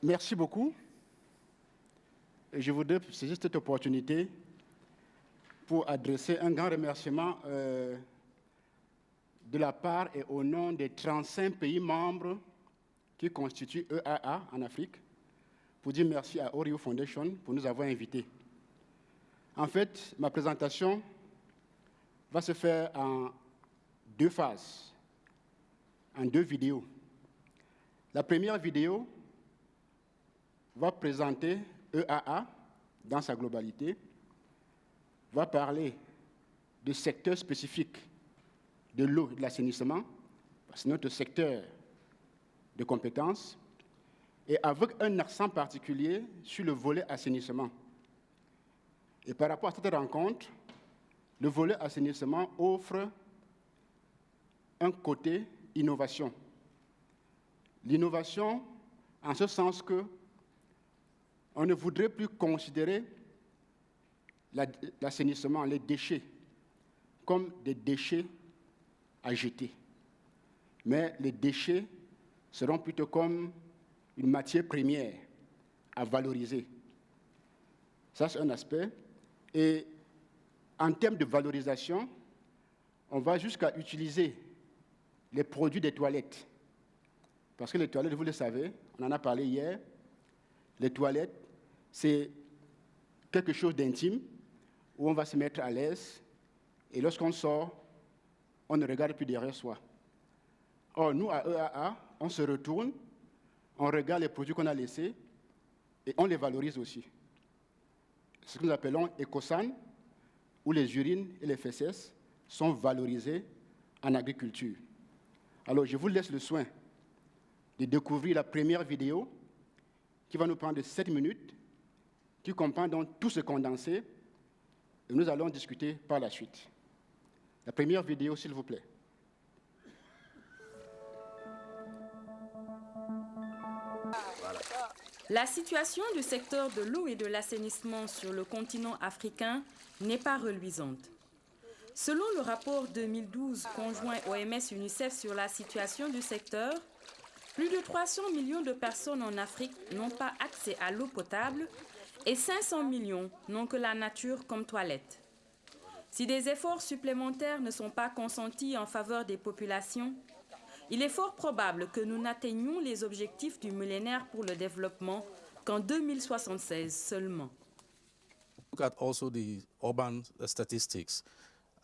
Merci beaucoup. Je voudrais saisir cette opportunité pour adresser un grand remerciement de la part et au nom des 35 pays membres qui constituent EAA en Afrique, pour dire merci à Orio Foundation pour nous avoir invités. En fait, ma présentation va se faire en deux phases, en deux vidéos. La première vidéo va présenter EAA dans sa globalité, va parler de secteurs spécifiques de l'eau et de l'assainissement, c'est notre secteur de compétences, et avec un accent particulier sur le volet assainissement. Et par rapport à cette rencontre, le volet assainissement offre un côté innovation. L'innovation, en ce sens que on ne voudrait plus considérer l'assainissement, les déchets, comme des déchets à jeter. Mais les déchets seront plutôt comme une matière première à valoriser. Ça, c'est un aspect. Et en termes de valorisation, on va jusqu'à utiliser les produits des toilettes. Parce que les toilettes, vous le savez, on en a parlé hier, les toilettes, c'est quelque chose d'intime où on va se mettre à l'aise et lorsqu'on sort, on ne regarde plus derrière soi. Or, nous, à EAA, on se retourne, on regarde les produits qu'on a laissés et on les valorise aussi. Ce que nous appelons écosan, où les urines et les fesses sont valorisées en agriculture. Alors, je vous laisse le soin de découvrir la première vidéo qui va nous prendre 7 minutes, qui comprend donc tout ce condensé, et nous allons discuter par la suite. La première vidéo, s'il vous plaît. La situation du secteur de l'eau et de l'assainissement sur le continent africain n'est pas reluisante. Selon le rapport 2012 conjoint OMS-UNICEF sur la situation du secteur, plus de 300 millions de personnes en Afrique n'ont pas accès à l'eau potable et 500 millions n'ont que la nature comme toilette. Si des efforts supplémentaires ne sont pas consentis en faveur des populations, il est fort probable que nous n'atteignions les objectifs du millénaire pour le développement qu'en 2076 seulement. Look at also the urban statistics.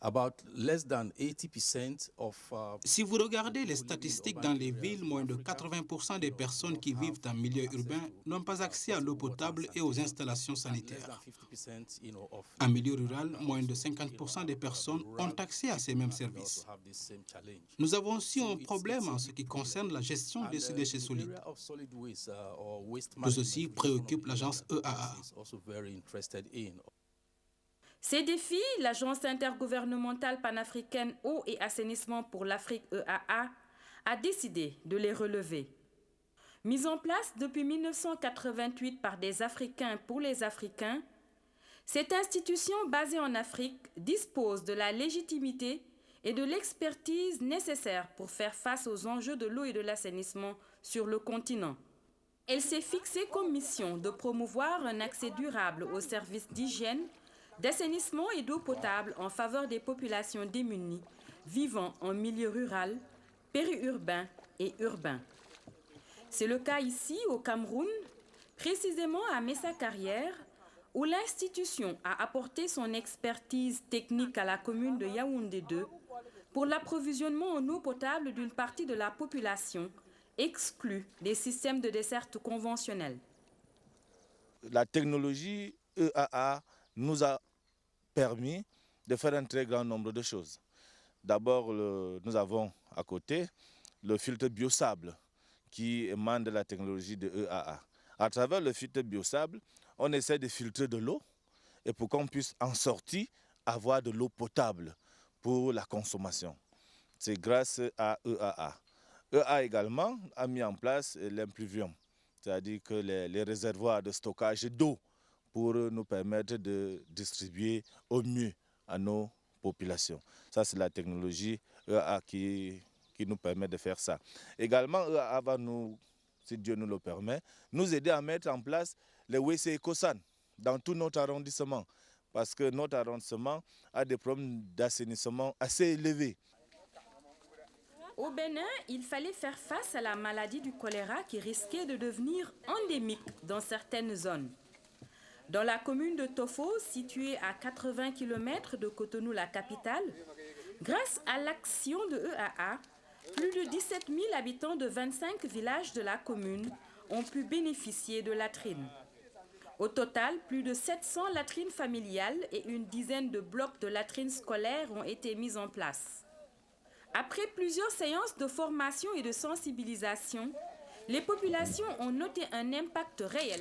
About less than 80% of, Si vous regardez les statistiques dans les villes, moins de 80% des personnes qui vivent en milieu urbain n'ont pas accès à l'eau potable et aux installations sanitaires. En milieu rural, moins de 50% des personnes ont accès à ces mêmes services. Nous avons aussi un problème en ce qui concerne la gestion de ces déchets solides. Tout ceci préoccupe l'agence EAA. Ces défis, l'Agence intergouvernementale panafricaine eau et assainissement pour l'Afrique EAA a décidé de les relever. Mise en place depuis 1988 par des Africains pour les Africains, cette institution basée en Afrique dispose de la légitimité et de l'expertise nécessaires pour faire face aux enjeux de l'eau et de l'assainissement sur le continent. Elle s'est fixée comme mission de promouvoir un accès durable aux services d'hygiène, d'assainissement et d'eau potable en faveur des populations démunies vivant en milieu rural, périurbain et urbain. C'est le cas ici au Cameroun, précisément à Messa Carrière, où l'institution a apporté son expertise technique à la commune de Yaoundé 2 pour l'approvisionnement en eau potable d'une partie de la population exclue des systèmes de desserte conventionnels. La technologie EAA nous a permis de faire un très grand nombre de choses. D'abord, nous avons à côté le filtre biosable qui émane de la technologie de EAA. À travers le filtre biosable, on essaie de filtrer de l'eau et pour qu'on puisse en sortir avoir de l'eau potable pour la consommation. C'est grâce à EAA. EAA également a mis en place l'impluvium, c'est-à-dire que les réservoirs de stockage d'eau pour nous permettre de distribuer au mieux à nos populations. Ça, c'est la technologie EAA qui nous permet de faire ça. Également, EAA va nous si Dieu nous le permet, nous aider à mettre en place les WC Ecosan dans tout notre arrondissement. Parce que notre arrondissement a des problèmes d'assainissement assez élevés. Au Bénin, il fallait faire face à la maladie du choléra qui risquait de devenir endémique dans certaines zones. Dans la commune de Tofo, située à 80 km de Cotonou, la capitale, grâce à l'action de EAA, plus de 17 000 habitants de 25 villages de la commune ont pu bénéficier de latrines. Au total, plus de 700 latrines familiales et une dizaine de blocs de latrines scolaires ont été mis en place. Après plusieurs séances de formation et de sensibilisation, les populations ont noté un impact réel.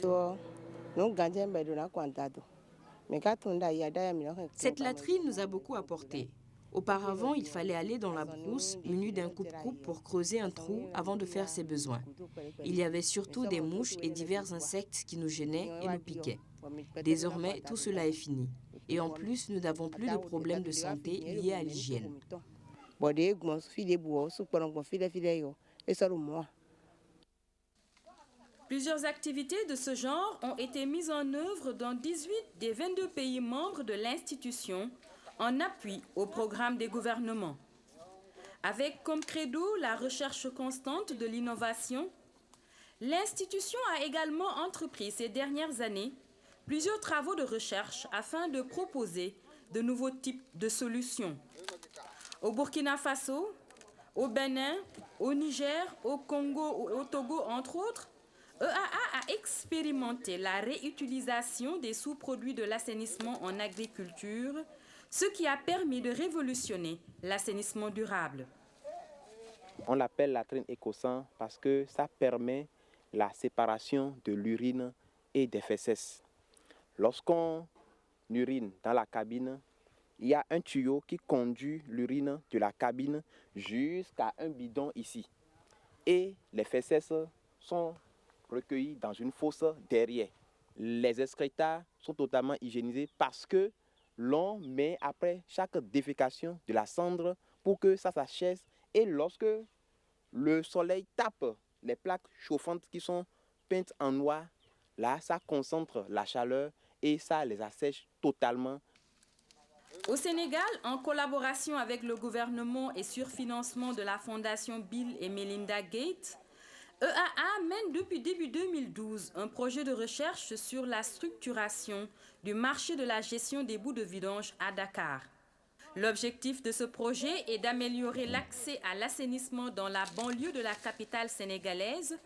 Cette latrine nous a beaucoup apporté. Auparavant, il fallait aller dans la brousse muni d'un coupe-coupe pour creuser un trou avant de faire ses besoins. Il y avait surtout des mouches et divers insectes qui nous gênaient et nous piquaient. Désormais, tout cela est fini. Et en plus, nous n'avons plus de problèmes de santé liés à l'hygiène. Plusieurs activités de ce genre ont été mises en œuvre dans 18 des 22 pays membres de l'institution en appui au programme des gouvernements. Avec comme credo la recherche constante de l'innovation, l'institution a également entrepris ces dernières années plusieurs travaux de recherche afin de proposer de nouveaux types de solutions. Au Burkina Faso, au Bénin, au Niger, au Congo ou au Togo, entre autres, EAA a expérimenté la réutilisation des sous-produits de l'assainissement en agriculture, ce qui a permis de révolutionner l'assainissement durable. On l'appelle latrine Ecosan parce que ça permet la séparation de l'urine et des fesses. Lorsqu'on urine dans la cabine, il y a un tuyau qui conduit l'urine de la cabine jusqu'à un bidon ici. Et les fesses sont recueillis dans une fosse derrière. Les excrétas sont totalement hygiénisés parce que l'on met après chaque défécation de la cendre pour que ça s'achève. Et lorsque le soleil tape les plaques chauffantes qui sont peintes en noir, là, ça concentre la chaleur et ça les assèche totalement. Au Sénégal, en collaboration avec le gouvernement et sur financement de la fondation Bill et Melinda Gates, EAA mène depuis début 2012 un projet de recherche sur la structuration du marché de la gestion des boues de vidange à Dakar. L'objectif de ce projet est d'améliorer l'accès à l'assainissement dans la banlieue de la capitale sénégalaise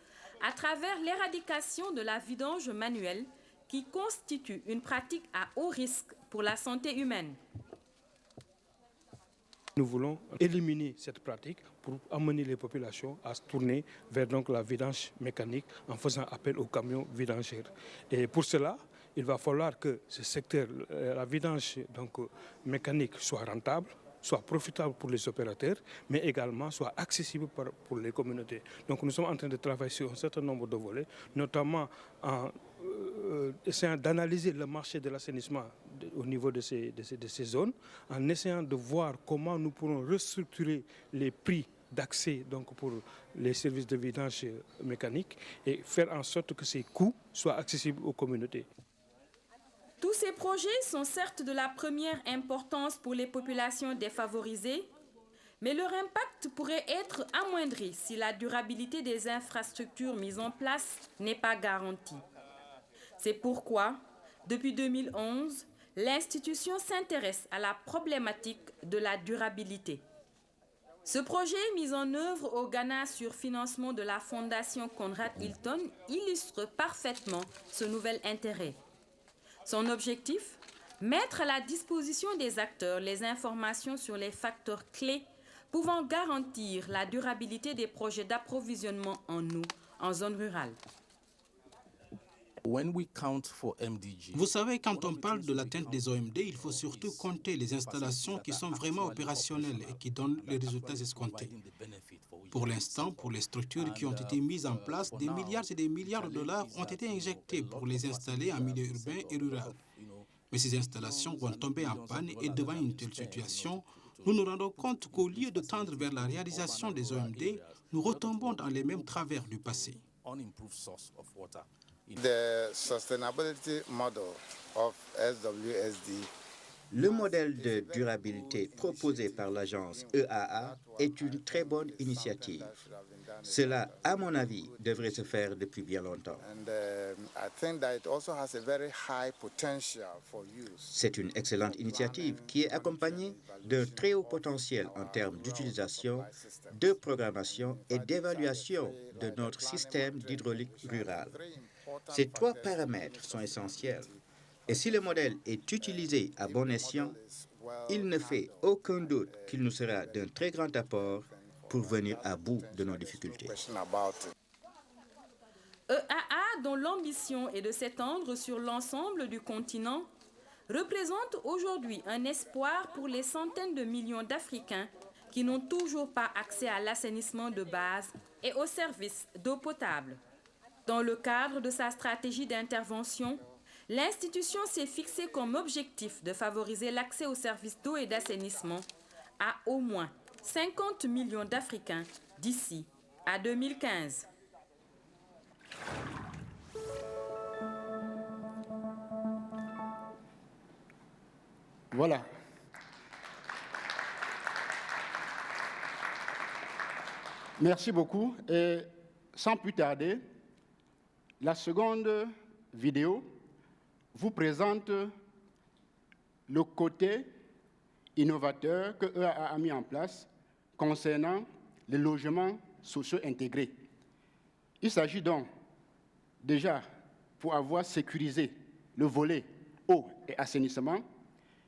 à travers l'éradication de la vidange manuelle qui constitue une pratique à haut risque pour la santé humaine. Nous voulons éliminer cette pratique pour amener les populations à se tourner vers donc, la vidange mécanique en faisant appel aux camions vidangeurs. Et pour cela, il va falloir que ce secteur, la vidange donc, mécanique, soit rentable, soit profitable pour les opérateurs, mais également soit accessible pour les communautés. Donc nous sommes en train de travailler sur un certain nombre de volets, notamment en essayant d'analyser le marché de l'assainissement au niveau de ces zones, en essayant de voir comment nous pourrons restructurer les prix d'accès donc pour les services de vidange mécanique et faire en sorte que ces coûts soient accessibles aux communautés. Tous ces projets sont certes de la première importance pour les populations défavorisées, mais leur impact pourrait être amoindri si la durabilité des infrastructures mises en place n'est pas garantie. C'est pourquoi, depuis 2011, l'institution s'intéresse à la problématique de la durabilité. Ce projet, mis en œuvre au Ghana sur financement de la fondation Conrad Hilton, illustre parfaitement ce nouvel intérêt. Son objectif, mettre à la disposition des acteurs les informations sur les facteurs clés pouvant garantir la durabilité des projets d'approvisionnement en eau en zone rurale. Vous savez, quand on parle de l'atteinte des OMD, il faut surtout compter les installations qui sont vraiment opérationnelles et qui donnent les résultats escomptés. Pour l'instant, pour les structures qui ont été mises en place, des milliards et des milliards de dollars ont été injectés pour les installer en milieu urbain et rural. Mais ces installations vont tomber en panne et devant une telle situation, nous nous rendons compte qu'au lieu de tendre vers la réalisation des OMD, nous retombons dans les mêmes travers du passé. unimproved source of water. The sustainability model of SWSD. Le modèle de durabilité proposé par l'agence EAA est une très bonne initiative. Cela, à mon avis, devrait se faire depuis bien longtemps. C'est une excellente initiative qui est accompagnée d'un très haut potentiel en termes d'utilisation, de programmation et d'évaluation de notre système d'hydraulique rural. Ces trois paramètres sont essentiels. Et si le modèle est utilisé à bon escient, il ne fait aucun doute qu'il nous sera d'un très grand apport pour venir à bout de nos difficultés. EAA, dont l'ambition est de s'étendre sur l'ensemble du continent, représente aujourd'hui un espoir pour les centaines de millions d'Africains qui n'ont toujours pas accès à l'assainissement de base et aux services d'eau potable. Dans le cadre de sa stratégie d'intervention, l'institution s'est fixée comme objectif de favoriser l'accès aux services d'eau et d'assainissement à au moins 50 millions d'Africains d'ici à 2015. Voilà. Merci beaucoup. Et sans plus tarder, la seconde vidéo vous présente le côté innovateur que EAA a mis en place concernant les logements sociaux intégrés. Il s'agit donc déjà, pour avoir sécurisé le volet eau et assainissement,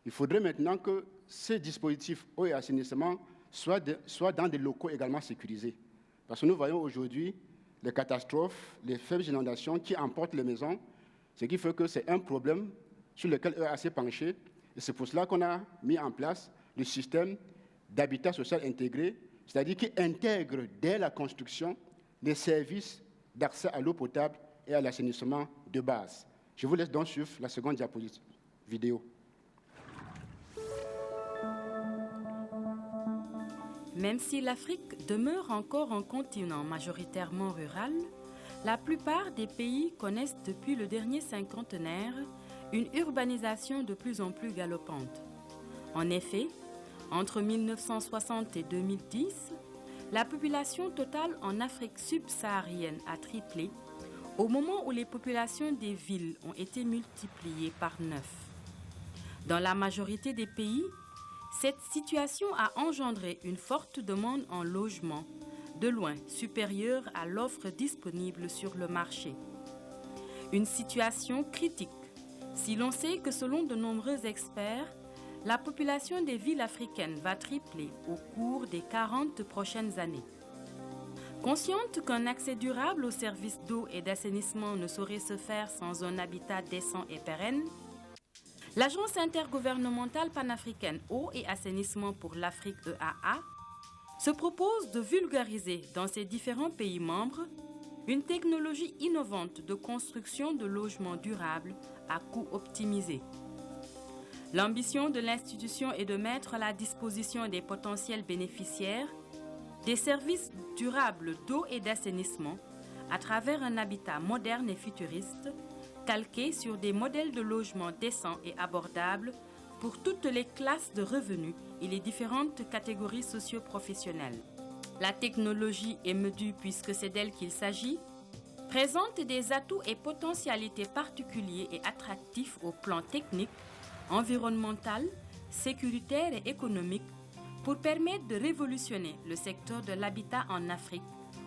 il faudrait maintenant que ces dispositifs eau et assainissement soient dans des locaux également sécurisés. Parce que nous voyons aujourd'hui les catastrophes, les faibles inondations qui emportent les maisons, ce qui fait que c'est un problème sur lequel EAA s'est penché. Et c'est pour cela qu'on a mis en place le système d'habitat social intégré, c'est-à-dire qui intègre dès la construction les services d'accès à l'eau potable et à l'assainissement de base. Je vous laisse donc suivre la seconde diapositive vidéo. Même si l'Afrique demeure encore un continent majoritairement rural, la plupart des pays connaissent depuis le dernier cinquantenaire une urbanisation de plus en plus galopante. En effet, entre 1960 et 2010, la population totale en Afrique subsaharienne a triplé, au moment où les populations des villes ont été multipliées par 9. Dans la majorité des pays, cette situation a engendré une forte demande en logement, de loin supérieure à l'offre disponible sur le marché. Une situation critique, si l'on sait que selon de nombreux experts, la population des villes africaines va tripler au cours des 40 prochaines années. Consciente qu'un accès durable aux services d'eau et d'assainissement ne saurait se faire sans un habitat décent et pérenne, l'Agence intergouvernementale panafricaine eau et assainissement pour l'Afrique EAA se propose de vulgariser dans ses différents pays membres une technologie innovante de construction de logements durables à coût optimisé. L'ambition de l'institution est de mettre à la disposition des potentiels bénéficiaires des services durables d'eau et d'assainissement à travers un habitat moderne et futuriste, calqué sur des modèles de logement décents et abordables pour toutes les classes de revenus et les différentes catégories socio-professionnelles. La technologie EMEDU, puisque c'est d'elle qu'il s'agit, présente des atouts et potentialités particuliers et attractifs au plan technique, environnemental, sécuritaire et économique pour permettre de révolutionner le secteur de l'habitat en Afrique,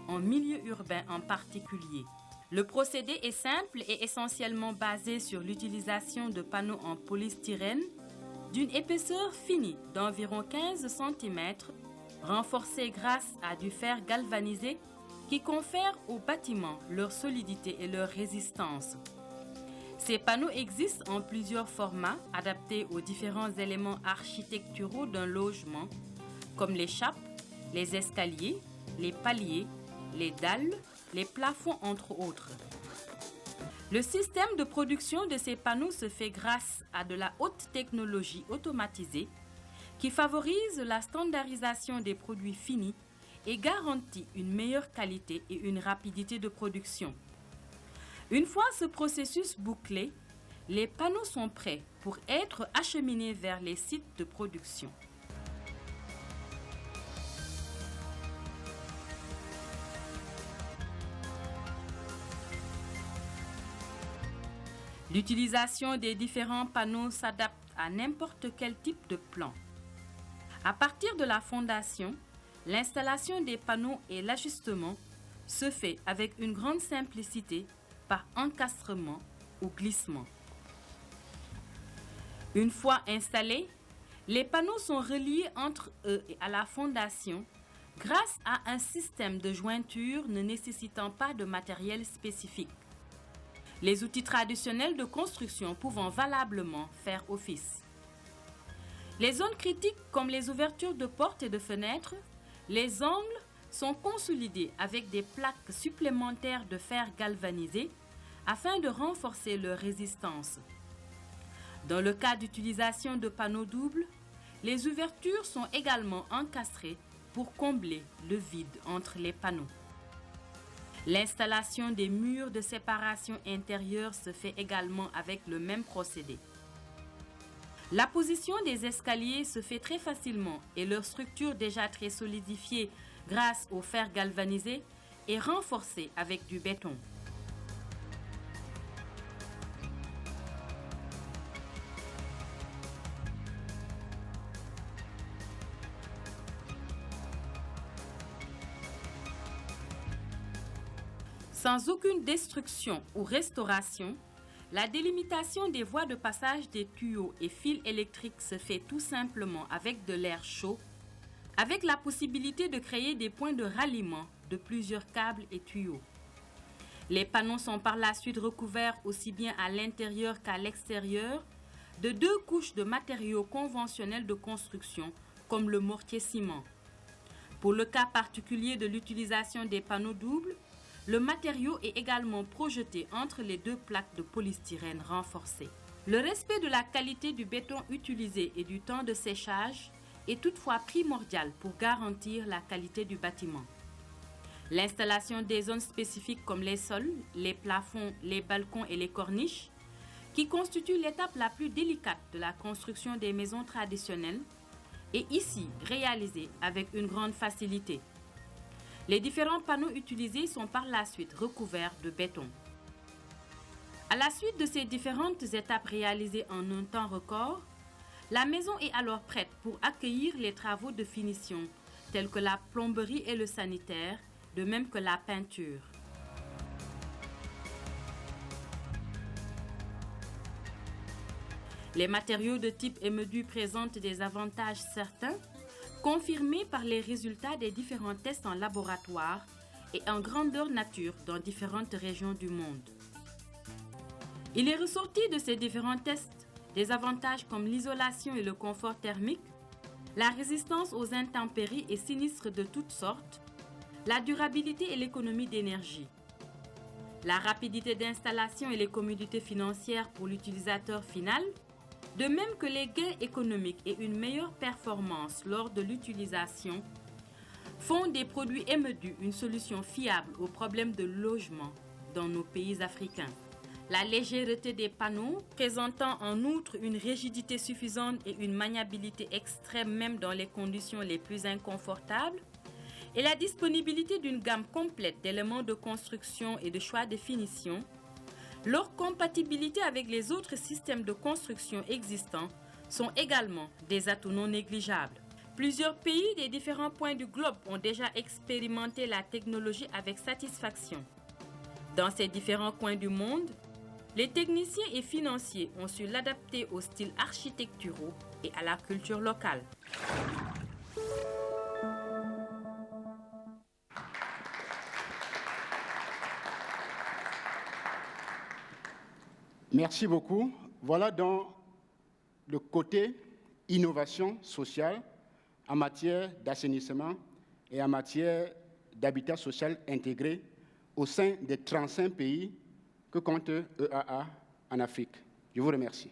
en milieu urbain en particulier. Le procédé est simple et essentiellement basé sur l'utilisation de panneaux en polystyrène d'une épaisseur finie d'environ 15 cm, renforcés grâce à du fer galvanisé qui confère aux bâtiments leur solidité et leur résistance. Ces panneaux existent en plusieurs formats adaptés aux différents éléments architecturaux d'un logement, comme les chappes, les escaliers, les paliers, les dalles, les plafonds entre autres. Le système de production de ces panneaux se fait grâce à de la haute technologie automatisée qui favorise la standardisation des produits finis et garantit une meilleure qualité et une rapidité de production. Une fois ce processus bouclé, les panneaux sont prêts pour être acheminés vers les sites de production. L'utilisation des différents panneaux s'adapte à n'importe quel type de plan. À partir de la fondation, l'installation des panneaux et l'ajustement se fait avec une grande simplicité par encastrement ou glissement. Une fois installés, les panneaux sont reliés entre eux et à la fondation grâce à un système de jointure ne nécessitant pas de matériel spécifique. Les outils traditionnels de construction pouvant valablement faire office. Les zones critiques comme les ouvertures de portes et de fenêtres, les angles sont consolidés avec des plaques supplémentaires de fer galvanisé afin de renforcer leur résistance. Dans le cas d'utilisation de panneaux doubles, les ouvertures sont également encastrées pour combler le vide entre les panneaux. L'installation des murs de séparation intérieure se fait également avec le même procédé. La position des escaliers se fait très facilement et leur structure déjà très solidifiée grâce au fer galvanisé est renforcée avec du béton. Sans aucune destruction ou restauration, la délimitation des voies de passage des tuyaux et fils électriques se fait tout simplement avec de l'air chaud, avec la possibilité de créer des points de ralliement de plusieurs câbles et tuyaux. Les panneaux sont par la suite recouverts aussi bien à l'intérieur qu'à l'extérieur de 2 couches de matériaux conventionnels de construction comme le mortier ciment. Pour le cas particulier de l'utilisation des panneaux doubles, le matériau est également projeté entre les 2 plaques de polystyrène renforcées. Le respect de la qualité du béton utilisé et du temps de séchage est toutefois primordial pour garantir la qualité du bâtiment. L'installation des zones spécifiques comme les sols, les plafonds, les balcons et les corniches, qui constituent l'étape la plus délicate de la construction des maisons traditionnelles, est ici réalisée avec une grande facilité. Les différents panneaux utilisés sont par la suite recouverts de béton. À la suite de ces différentes étapes réalisées en un temps record, la maison est alors prête pour accueillir les travaux de finition tels que la plomberie et le sanitaire, de même que la peinture. Les matériaux de type émedu présentent des avantages certains, confirmés par les résultats des différents tests en laboratoire et en grandeur nature dans différentes régions du monde. Il est ressorti de ces différents tests des avantages comme l'isolation et le confort thermique, la résistance aux intempéries et sinistres de toutes sortes, la durabilité et l'économie d'énergie, la rapidité d'installation et les commodités financières pour l'utilisateur final, de même que les gains économiques et une meilleure performance lors de l'utilisation, font des produits émedus une solution fiable aux problèmes de logement dans nos pays africains. La légèreté des panneaux, présentant en outre une rigidité suffisante et une maniabilité extrême même dans les conditions les plus inconfortables, et la disponibilité d'une gamme complète d'éléments de construction et de choix de finition, leur compatibilité avec les autres systèmes de construction existants sont également des atouts non négligeables. Plusieurs pays des différents points du globe ont déjà expérimenté la technologie avec satisfaction. Dans ces différents coins du monde, les techniciens et financiers ont su l'adapter aux styles architecturaux et à la culture locale. Merci beaucoup. Voilà donc le côté innovation sociale en matière d'assainissement et en matière d'habitat social intégré au sein des 35 pays que compte EAA en Afrique. Je vous remercie.